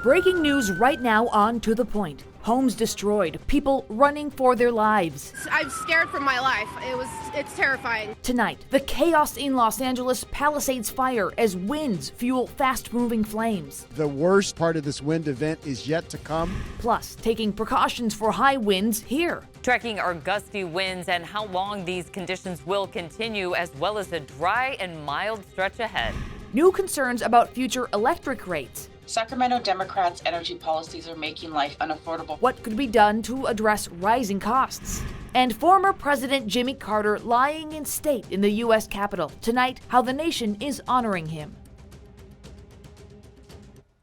Breaking news right now on To The Point. Homes destroyed, people running for their lives. I'm scared for my life. It's terrifying. Tonight, the chaos in Los Angeles Palisades fire as winds fuel fast-moving flames. The worst part of this wind event is yet to come. Plus, taking precautions for high winds here. Tracking our gusty winds and how long these conditions will continue, as well as a dry and mild stretch ahead. New concerns about future electric rates. Sacramento Democrats' energy policies are making life unaffordable. What could be done to address rising costs? And former President Jimmy Carter lying in state in the U.S. Capitol. Tonight, how the nation is honoring him.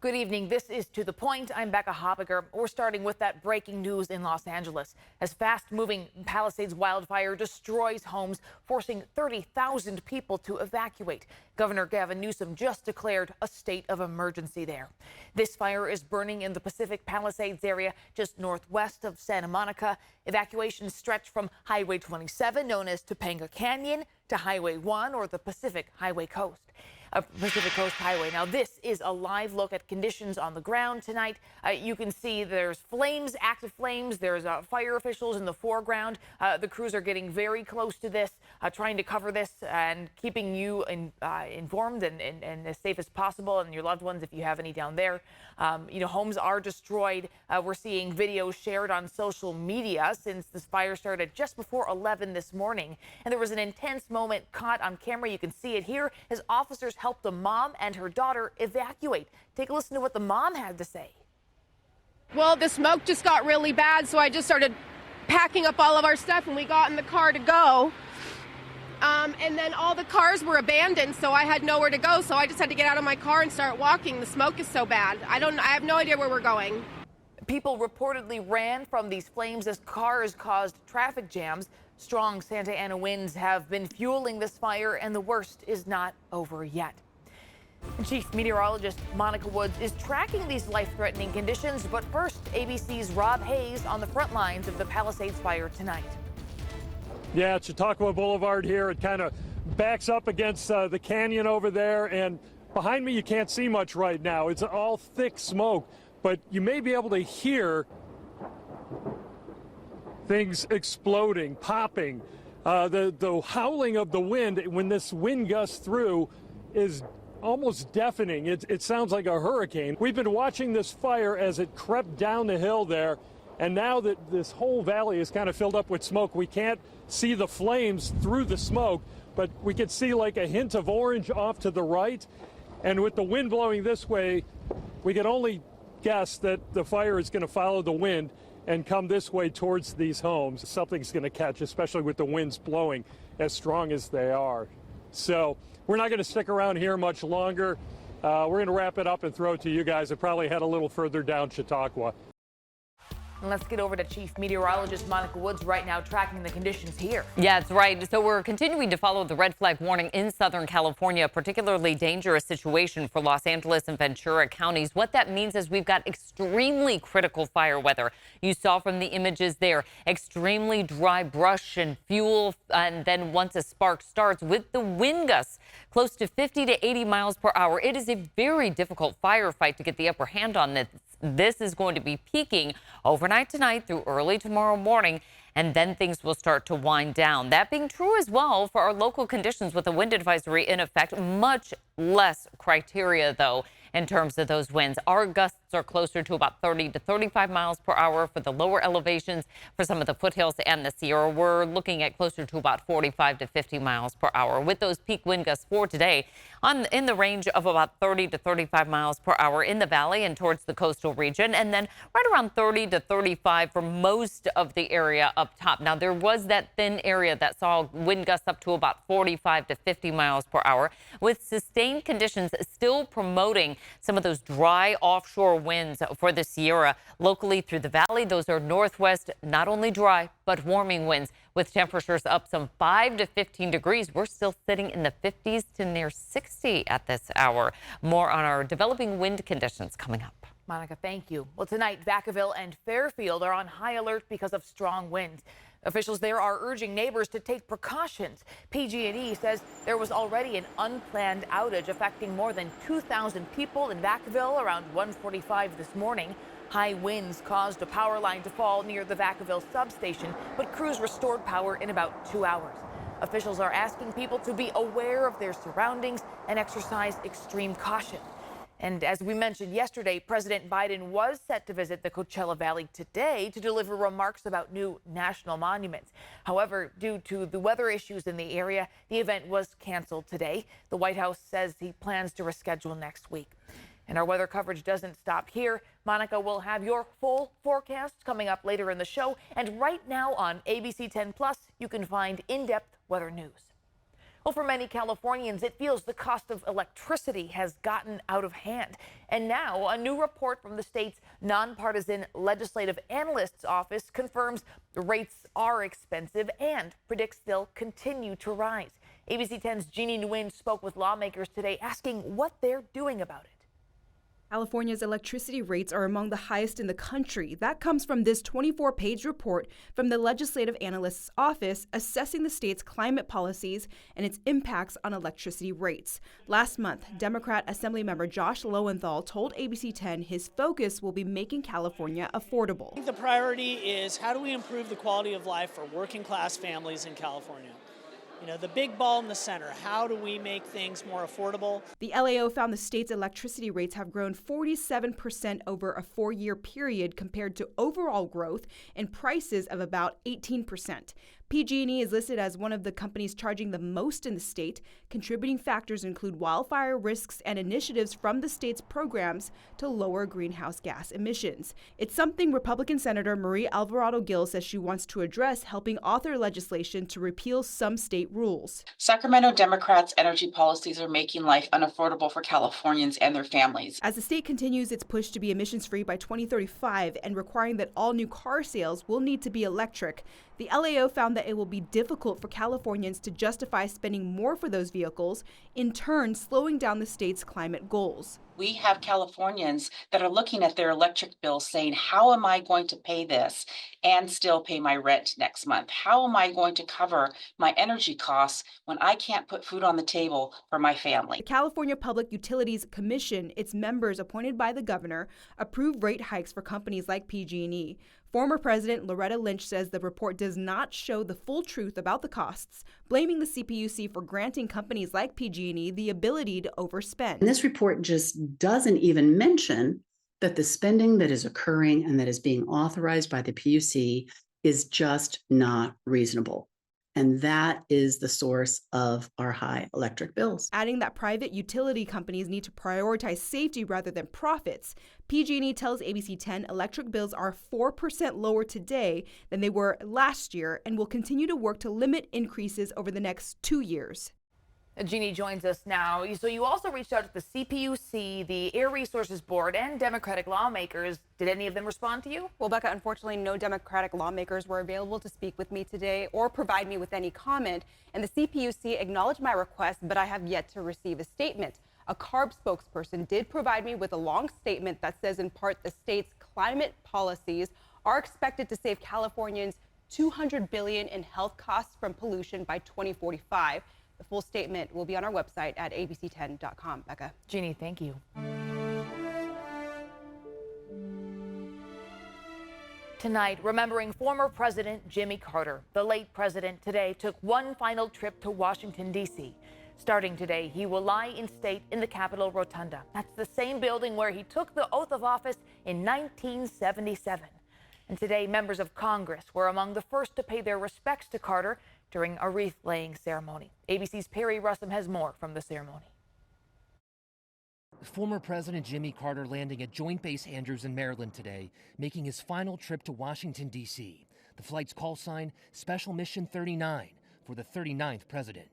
Good evening. This is To The Point. I'm Becca Hoppiger. We're starting with that breaking news in Los Angeles as fast-moving Palisades wildfire destroys homes, forcing 30,000 people to evacuate. Governor Gavin Newsom just declared a state of emergency there. This fire is burning in the Pacific Palisades area just northwest of Santa Monica. Evacuations stretch from Highway 27, known as Topanga Canyon, to Highway 1 or the Pacific Highway Coast. Pacific Coast Highway. Now, this is a live look at conditions on the ground tonight. You can see there's flames, active flames. There's fire officials in the foreground. The crews are getting very close to this, trying to cover this and keeping you informed and as safe as possible, and your loved ones if you have any down there. Homes are destroyed. We're seeing videos shared on social media since this fire started just before 11 this morning. And there was an intense moment caught on camera. You can see it here as officers helped a mom and her daughter evacuate. Take a listen to what the mom had to say. Well, the smoke just got really bad, so I just started packing up all of our stuff, and we got in the car to go. And then all the cars were abandoned, so I had nowhere to go, so I just had to get out of my car and start walking. The smoke is so bad. I have no idea where we're going. People reportedly ran from these flames as cars caused traffic jams. Strong Santa Ana winds have been fueling this fire, and the worst is not over yet. Chief Meteorologist Monica Woods is tracking these life-threatening conditions, but first, ABC's Rob Hayes on the front lines of the Palisades fire tonight. Yeah, Chautauqua Boulevard here. It kind of backs up against the canyon over there, and behind me you can't see much right now. It's all thick smoke, but you may be able to hear things exploding, popping. The howling of the wind when this wind gusts through is almost deafening. It sounds like a hurricane. We've been watching this fire as it crept down the hill there, and now that this whole valley is kind of filled up with smoke, we can't see the flames through the smoke, but we can see like a hint of orange off to the right. And with the wind blowing this way, we can only guess that the fire is going to follow the wind and come this way towards these homes. Something's going to catch, especially with the winds blowing as strong as they are. So we're not going to stick around here much longer. We're going to wrap it up and throw it to you guys. It probably head a little further down Chautauqua. And let's get over to Chief Meteorologist Monica Woods right now tracking the conditions here. Yeah, that's right. So we're continuing to follow the red flag warning in Southern California, a particularly dangerous situation for Los Angeles and Ventura counties. What that means is we've got extremely critical fire weather. You saw from the images there, extremely dry brush and fuel. And then once a spark starts with the wind gusts close to 50 to 80 miles per hour, it is a very difficult firefight to get the upper hand on this. This is going to be peaking overnight tonight through early tomorrow morning, and then things will start to wind down. That being true as well for our local conditions with a wind advisory in effect. Much less criteria, though, in terms of those winds. Our gusts are closer to about 30 to 35 miles per hour for the lower elevations. For some of the foothills and the Sierra, we're looking at closer to about 45 to 50 miles per hour, with those peak wind gusts for today in the range of about 30 to 35 miles per hour in the valley and towards the coastal region, and then right around 30 to 35 for most of the area up top. Now, there was that thin area that saw wind gusts up to about 45 to 50 miles per hour, with sustained conditions still promoting some of those dry offshore winds for the Sierra. Locally through the valley, those are northwest, not only dry, but warming winds with temperatures up some 5 to 15 degrees. We're still sitting in the 50s to near 60 at this hour. More on our developing wind conditions coming up. Monica, thank you. Well, tonight, Vacaville and Fairfield are on high alert because of strong winds. Officials there are urging neighbors to take precautions. PG&E says there was already an unplanned outage affecting more than 2,000 people in Vacaville around 1:45 this morning. High winds caused a power line to fall near the Vacaville substation, but crews restored power in about 2 hours. Officials are asking people to be aware of their surroundings and exercise extreme caution. And as we mentioned yesterday, President Biden was set to visit the Coachella Valley today to deliver remarks about new national monuments. However, due to the weather issues in the area, the event was canceled today. The White House says he plans to reschedule next week. And our weather coverage doesn't stop here. Monica will have your full forecast coming up later in the show. And right now on ABC 10 Plus, you can find in-depth weather news. Well, for many Californians, it feels the cost of electricity has gotten out of hand. And now a new report from the state's nonpartisan legislative analyst's office confirms the rates are expensive and predicts they'll continue to rise. ABC 10's Jeannie Nguyen spoke with lawmakers today asking what they're doing about it. California's electricity rates are among the highest in the country. That comes from this 24-page report from the Legislative Analyst's Office assessing the state's climate policies and its impacts on electricity rates. Last month, Democrat Assemblymember Josh Lowenthal told ABC 10 his focus will be making California affordable. I think the priority is how do we improve the quality of life for working-class families in California? You know, the big ball in the center, how do we make things more affordable? The LAO found the state's electricity rates have grown 47% over a 4-year period compared to overall growth in prices of about 18%. PG&E is listed as one of the companies charging the most in the state. Contributing factors include wildfire risks and initiatives from the state's programs to lower greenhouse gas emissions. It's something Republican Senator Marie Alvarado-Gil says she wants to address, helping author legislation to repeal some state rules. Sacramento Democrats' energy policies are making life unaffordable for Californians and their families. As the state continues its push to be emissions-free by 2035 and requiring that all new car sales will need to be electric, the LAO found that it will be difficult for Californians to justify spending more for those vehicles, in turn slowing down the state's climate goals. We have Californians that are looking at their electric bills saying, how am I going to pay this and still pay my rent next month? How am I going to cover my energy costs when I can't put food on the table for my family? The California Public Utilities Commission, its members appointed by the governor, approved rate hikes for companies like PG&E. Former President Loretta Lynch says the report does not show the full truth about the costs, blaming the CPUC for granting companies like PG&E the ability to overspend. And this report just doesn't even mention that the spending that is occurring and that is being authorized by the PUC is just not reasonable. And that is the source of our high electric bills. Adding that private utility companies need to prioritize safety rather than profits. PG&E tells ABC 10 electric bills are 4% lower today than they were last year and will continue to work to limit increases over the next 2 years. Jeannie joins us now. So you also reached out to the CPUC, the Air Resources Board, and Democratic lawmakers. Did any of them respond to you? Well, Becca, unfortunately, no Democratic lawmakers were available to speak with me today or provide me with any comment. And the CPUC acknowledged my request, but I have yet to receive a statement. A CARB spokesperson did provide me with a long statement that says, in part, the state's climate policies are expected to save Californians $200 billion in health costs from pollution by 2045. The full statement will be on our website at abc10.com. Becca. Jeannie, thank you. Tonight, remembering former President Jimmy Carter. The late president today took one final trip to Washington, D.C. Starting today, he will lie in state in the Capitol Rotunda. That's the same building where he took the oath of office in 1977. And today, members of Congress were among the first to pay their respects to Carter during a wreath-laying ceremony. ABC's Perry Russum has more from the ceremony. Former President Jimmy Carter landing at Joint Base Andrews in Maryland today, making his final trip to Washington, D.C. The flight's call sign, Special Mission 39, for the 39th president.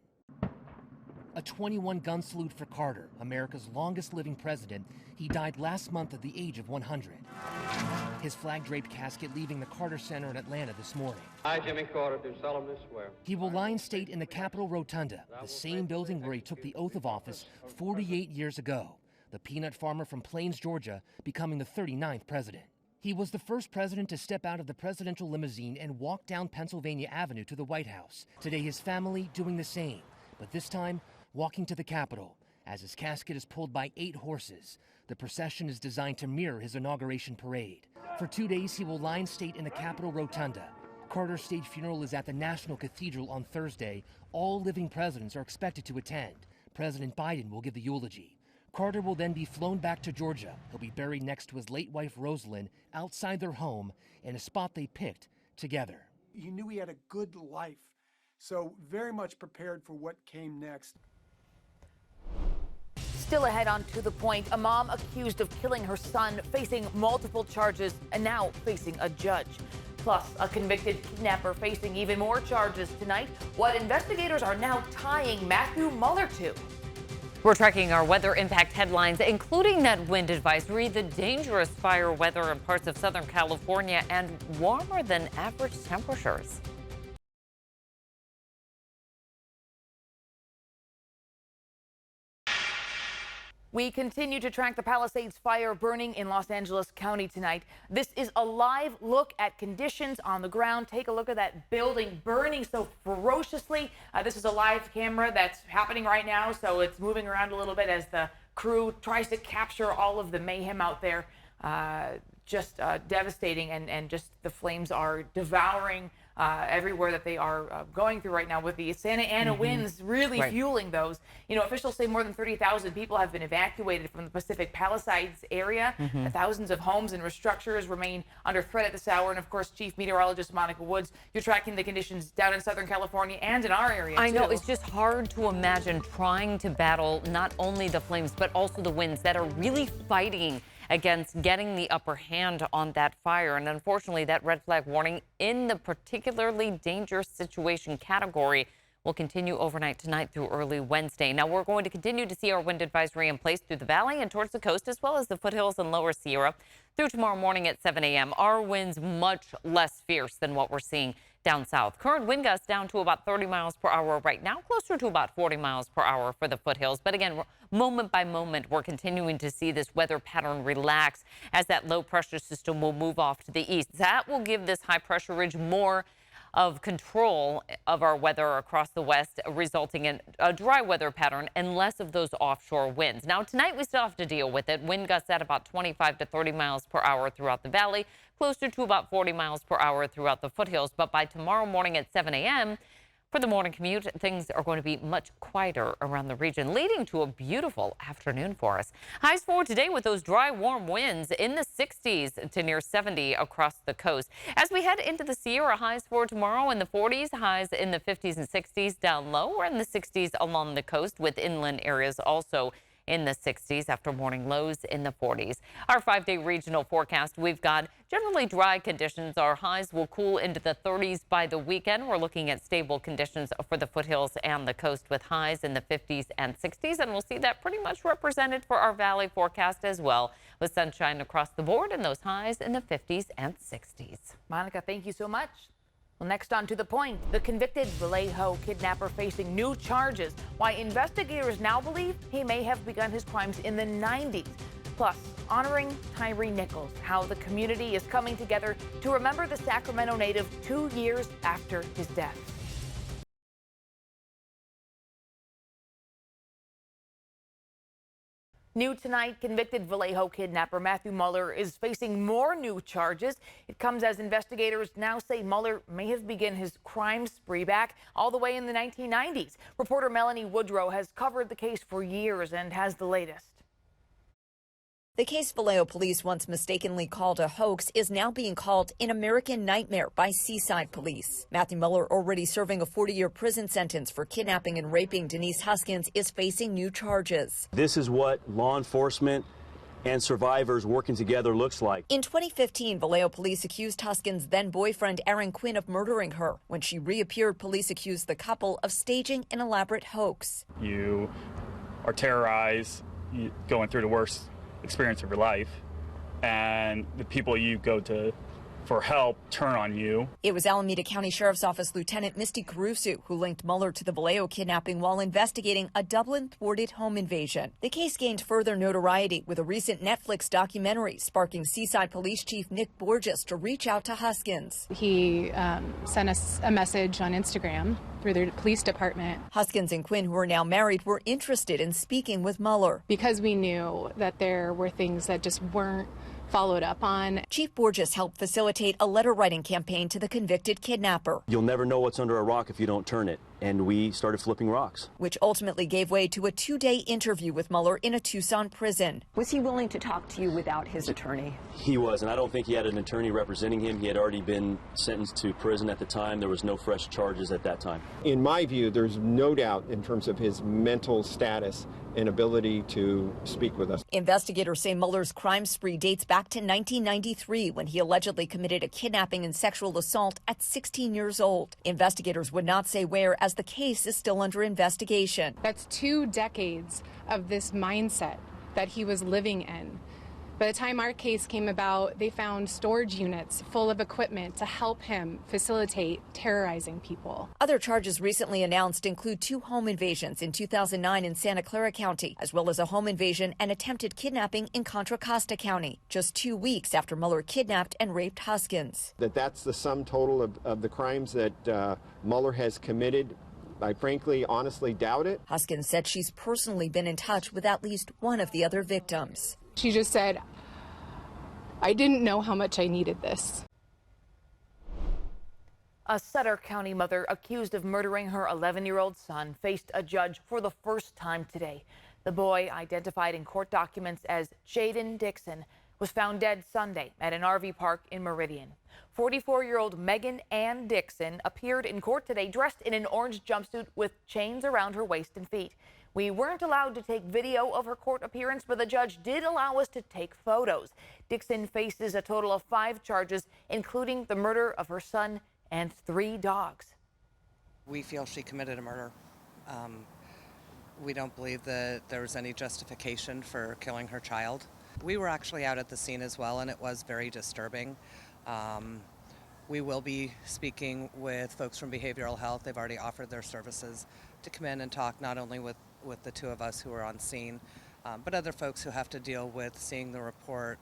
A 21-gun salute for Carter, America's longest-living president. He died last month at the age of 100. His flag-draped casket leaving the Carter Center in Atlanta this morning. I, Jimmy Carter, do solemnly swear. He will lie in state in the Capitol Rotunda, the same building where he took the oath of office 48 years ago. The peanut farmer from Plains, Georgia, becoming the 39th president. He was the first president to step out of the presidential limousine and walk down Pennsylvania Avenue to the White House. Today, his family doing the same, but this time walking to the Capitol as his casket is pulled by 8 horses. The procession is designed to mirror his inauguration parade. For 2 days, he will line state in the Capitol Rotunda. Carter's state funeral is at the National Cathedral on Thursday. All living presidents are expected to attend. President Biden will give the eulogy. Carter will then be flown back to Georgia. He'll be buried next to his late wife, Rosalind, outside their home in a spot they picked together. He knew he had a good life, so very much prepared for what came next. Still ahead on To the Point, a mom accused of killing her son, facing multiple charges and now facing a judge. Plus, a convicted kidnapper facing even more charges tonight. What investigators are now tying Matthew Mueller to. We're tracking our weather impact headlines, including that wind advisory, the dangerous fire weather in parts of Southern California, and warmer than average temperatures. We continue to track the Palisades fire burning in Los Angeles County tonight. This is a live look at conditions on the ground. Take a look at that building burning so ferociously. This is a live camera that's happening right now, so it's moving around a little bit as the crew tries to capture all of the mayhem out there. Just devastating, and just the flames are devouring everywhere that they are going through right now, with the Santa Ana winds really fueling those. You know, officials say more than 30,000 people have been evacuated from the Pacific Palisades area. Thousands of homes and structures remain under threat at this hour. And of course, Chief Meteorologist Monica Woods, you're tracking the conditions down in Southern California and in our area, I know, it's just hard to imagine trying to battle not only the flames, but also the winds that are really fighting against getting the upper hand on that fire. And unfortunately, that red flag warning in the particularly dangerous situation category will continue overnight tonight through early Wednesday. Now, we're going to continue to see our wind advisory in place through the valley and towards the coast, as well as the foothills and lower Sierra through tomorrow morning at 7 a.m. Our winds much less fierce than what we're seeing down south. Current wind gusts down to about 30 miles per hour right now, closer to about 40 miles per hour for the foothills. But again, moment by moment, we're continuing to see this weather pattern relax as that low pressure system will move off to the east. That will give this high pressure ridge more of control of our weather across the west, resulting in a dry weather pattern and less of those offshore winds. Now, tonight we still have to deal with it. Wind gusts at about 25 to 30 miles per hour throughout the valley, closer to about 40 miles per hour throughout the foothills. But by tomorrow morning at 7 a.m., for the morning commute, things are going to be much quieter around the region, leading to a beautiful afternoon for us. Highs for today with those dry, warm winds in the 60s to near 70 across the coast. As we head into the Sierra, highs for tomorrow in the 40s, highs in the 50s and 60s down low. We're in the 60s along the coast, with inland areas also in the 60s after morning lows in the 40s. Our 5-day regional forecast, we've got generally dry conditions. Our highs will cool into the 30s by the weekend. We're looking at stable conditions for the foothills and the coast, with highs in the 50s and 60s. And we'll see that pretty much represented for our valley forecast as well, with sunshine across the board and those highs in the 50s and 60s. Monica, thank you so much. Well, next on To the Point, the convicted Vallejo kidnapper facing new charges. Why investigators now believe he may have begun his crimes in the 90s. Plus, honoring Tyree Nichols, how the community is coming together to remember the Sacramento native 2 years after his death. New tonight, convicted Vallejo kidnapper Matthew Mueller is facing more new charges. It comes as investigators now say Mueller may have begun his crime spree back all the way in the 1990s. Reporter Melanie Woodrow has covered the case for years and has the latest. The case Vallejo police once mistakenly called a hoax is now being called an American nightmare by Seaside police. Matthew Mueller, already serving a 40-year prison sentence for kidnapping and raping Denise Huskins, is facing new charges. This is what law enforcement and survivors working together looks like. In 2015, Vallejo police accused Huskins' then-boyfriend Aaron Quinn of murdering her. When she reappeared, police accused the couple of staging an elaborate hoax. You are terrorized, going through the worst experience of your life, and the people you go to for help turn on you. It was Alameda County Sheriff's Office Lieutenant Misty Caruso who linked Mueller to the Vallejo kidnapping while investigating a Dublin-thwarted home invasion. The case gained further notoriety with a recent Netflix documentary sparking Seaside Police Chief Nick Borges to reach out to Huskins. He sent us a message on Instagram through their police department. Huskins and Quinn, who are now married, were interested in speaking with Mueller. Because we knew that there were things that just weren't followed up on. Chief Borges helped facilitate a letter-writing campaign to the convicted kidnapper. You'll never know what's under a rock if you don't turn it. And we started flipping rocks. Which ultimately gave way to a 2-day interview with Mueller in a Tucson prison. Was he willing to talk to you without his attorney? He was, and I don't think he had an attorney representing him. He had already been sentenced to prison at the time. There was no fresh charges at that time. In my view, there's no doubt in terms of his mental status and ability to speak with us. Investigators say Mueller's crime spree dates back to 1993 when he allegedly committed a kidnapping and sexual assault at 16 years old. Investigators would not say where, as the case is still under investigation. That's 2 decades of this mindset that he was living in. By the time our case came about, they found storage units full of equipment to help him facilitate terrorizing people. Other charges recently announced include 2 home invasions in 2009 in Santa Clara County, as well as a home invasion and attempted kidnapping in Contra Costa County, just 2 weeks after Mueller kidnapped and raped Huskins. That's the sum total of the crimes that Mueller has committed. I frankly, honestly doubt it. Huskins said she's personally been in touch with at least one of the other victims. She just said, I didn't know how much I needed this. A Sutter County mother accused of murdering her 11-year-old son faced a judge for the first time today. The boy, identified in court documents as Jaden Dixon, was found dead Sunday at an RV park in Meridian. 44-year-old Megan Ann Dixon appeared in court today dressed in an orange jumpsuit with chains around her waist and feet. We weren't allowed to take video of her court appearance, but the judge did allow us to take photos. Dixon faces a total of 5 charges, including the murder of her son and 3 dogs. We feel she committed a murder. We don't believe that there was any justification for killing her child. We were actually out at the scene as well, and it was very disturbing. We will be speaking with folks from behavioral health. They've already offered their services to come in and talk not only with the 2 of us who are on scene, but other folks who have to deal with seeing the report.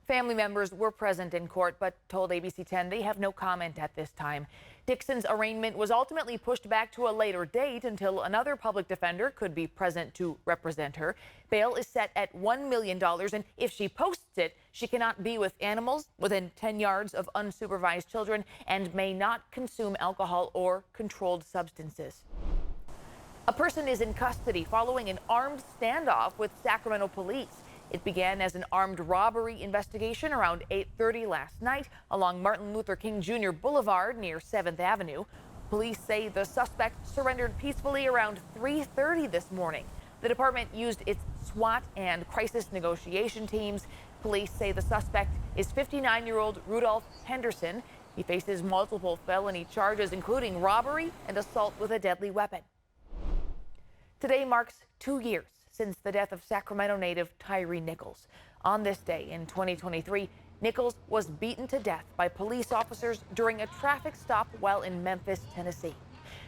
Family members were present in court but told ABC 10 they have no comment at this time. Dixon's arraignment was ultimately pushed back to a later date until another public defender could be present to represent her. Bail is set at $1 million, and if she posts it, she cannot be with animals within 10 yards of unsupervised children and may not consume alcohol or controlled substances. A person is in custody following an armed standoff with Sacramento police. It began as an armed robbery investigation around 8:30 last night along Martin Luther King Jr. Boulevard near 7th Avenue. Police say the suspect surrendered peacefully around 3:30 this morning. The department used its SWAT and crisis negotiation teams. Police say the suspect is 59-year-old Rudolph Henderson. He faces multiple felony charges, including robbery and assault with a deadly weapon. Today marks 2 years since the death of Sacramento native Tyree Nichols. On this day in 2023, Nichols was beaten to death by police officers during a traffic stop while in Memphis, Tennessee.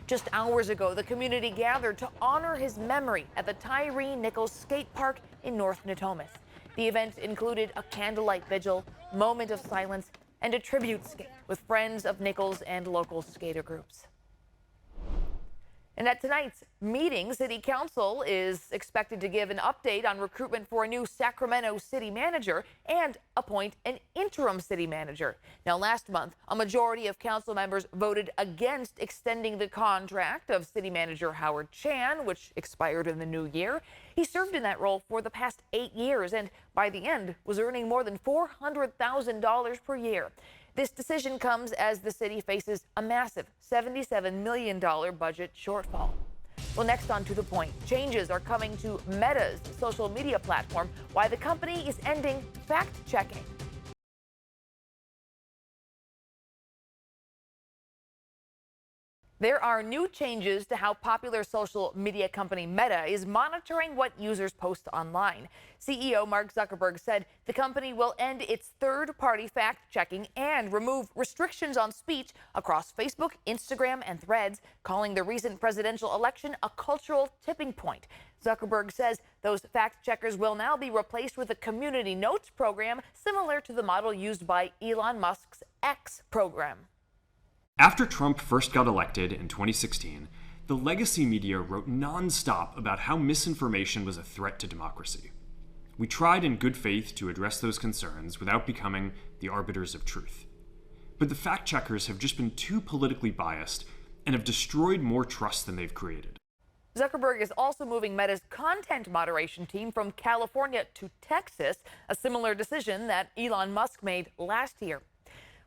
Just hours ago, the community gathered to honor his memory at the Tyree Nichols Skate Park in North Natomas. The event included a candlelight vigil, moment of silence, and a tribute skate with friends of Nichols and local skater groups. And at tonight's meeting, City Council is expected to give an update on recruitment for a new Sacramento city manager and appoint an interim city manager. Now, last month, a majority of council members voted against extending the contract of city manager Howard Chan, which expired in the new year. He served in that role for the past 8 years and by the end was earning more than $400,000 per year. This decision comes as the city faces a massive $77 million budget shortfall. Well, next on To The Point, changes are coming to Meta's social media platform, why the company is ending fact-checking. There are new changes to how popular social media company Meta is monitoring what users post online. CEO Mark Zuckerberg said the company will end its third-party fact-checking and remove restrictions on speech across Facebook, Instagram, and Threads, calling the recent presidential election a cultural tipping point. Zuckerberg says those fact-checkers will now be replaced with a community notes program similar to the model used by Elon Musk's X program. After Trump first got elected in 2016, the legacy media wrote nonstop about how misinformation was a threat to democracy. We tried in good faith to address those concerns without becoming the arbiters of truth. But the fact-checkers have just been too politically biased and have destroyed more trust than they've created. Zuckerberg is also moving Meta's content moderation team from California to Texas, a similar decision that Elon Musk made last year.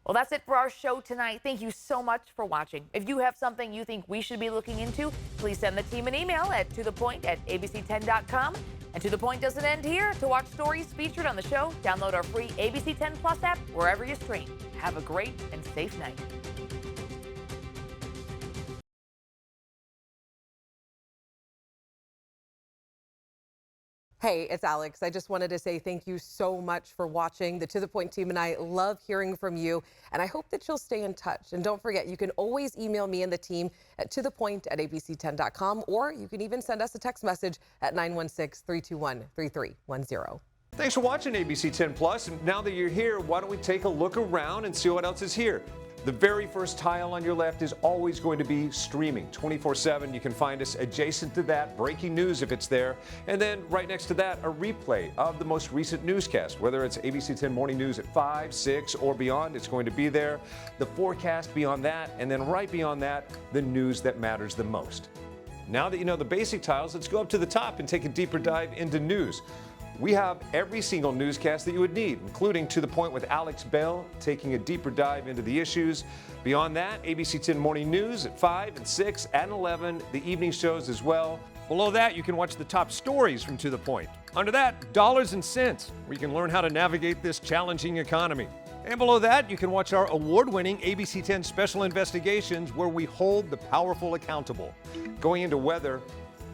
Well, that's it for our show tonight. Thank you so much for watching. If you have something you think we should be looking into, please send the team an email at tothepoint@abc10.com. And To The Point doesn't end here. To watch stories featured on the show, download our free ABC 10 Plus app wherever you stream. Have a great and safe night. Hey, it's Alex. I just wanted to say thank you so much for watching. The To The Point team and I love hearing from you, and I hope that you'll stay in touch. And don't forget, you can always email me and the team at tothepoint@abc10.com, or you can even send us a text message at 916-321-3310. Thanks for watching ABC 10 Plus. And now that you're here, why don't we take a look around and see what else is here? The very first tile on your left is always going to be streaming 24/7. You can find us adjacent to that, breaking news if it's there. And then right next to that, a replay of the most recent newscast. Whether it's ABC 10 Morning News at 5, 6, or beyond, it's going to be there. The forecast beyond that, and then right beyond that, the news that matters the most. Now that you know the basic tiles, let's go up to the top and take a deeper dive into news. We have every single newscast that you would need, including To The Point with Alex Bell, taking a deeper dive into the issues. Beyond that, ABC 10 Morning News at 5 and 6 and 11, the evening shows as well. Below that, you can watch the top stories from To The Point. Under that, Dollars and Cents, where you can learn how to navigate this challenging economy. And below that, you can watch our award-winning ABC 10 Special Investigations, where we hold the powerful accountable. Going into weather,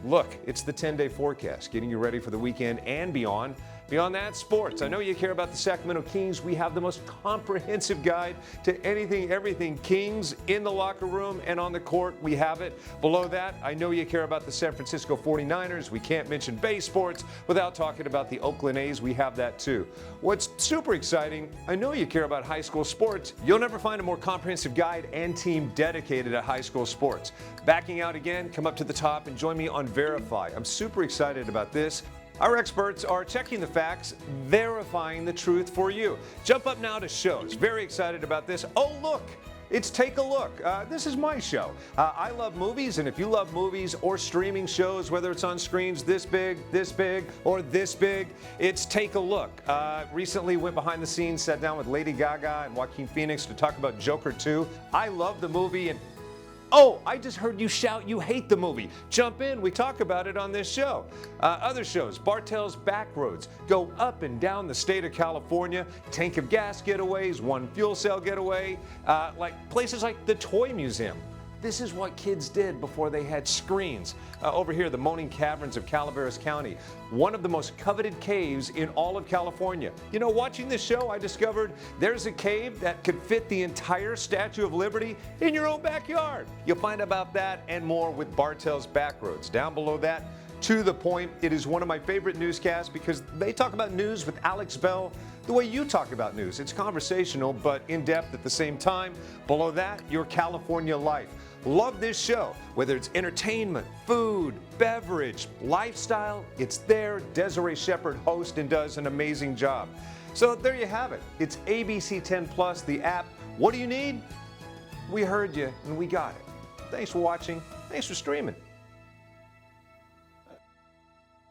look, it's the 10-day forecast, getting you ready for the weekend and beyond. Beyond that, sports. I know you care about the Sacramento Kings. We have the most comprehensive guide to anything, everything Kings in the locker room and on the court. We have it. Below that, I know you care about the San Francisco 49ers. We can't mention base sports without talking about the Oakland A's. We have that too. What's super exciting, I know you care about high school sports. You'll never find a more comprehensive guide and team dedicated to high school sports. Backing out again, come up to the top and join me on Verify. I'm super excited about this. Our experts are checking the facts, verifying the truth for you. Jump up now to shows. Very excited about this. Oh, look, it's Take a Look. This is my show. I love movies, and if you love movies or streaming shows, whether it's on screens this big, or this big, it's Take a Look. Recently went behind the scenes, sat down with Lady Gaga and Joaquin Phoenix to talk about Joker 2. I love the movie, and oh, I just heard you shout you hate the movie. Jump in, we talk about it on this show. Other shows, Bartell's Backroads, go up and down the state of California, tank of gas getaways, one fuel cell getaway, like places like the Toy Museum. This is what kids did before they had screens. Over here, the Moaning Caverns of Calaveras County, one of the most coveted caves in all of California. You know, watching this show, I discovered there's a cave that could fit the entire Statue of Liberty in your own backyard. You'll find about that and more with Bartell's Backroads. Down below that, To The Point. It is one of my favorite newscasts because they talk about news with Alex Bell the way you talk about news. It's conversational, but in-depth at the same time. Below that, Your California Life. Love this show. Whether it's entertainment, food, beverage, lifestyle, it's there. Desiree Shepherd hosts and does an amazing job. So there you have it. It's ABC 10 Plus, the app. What do you need? We heard you and we got it. Thanks for watching. Thanks for streaming.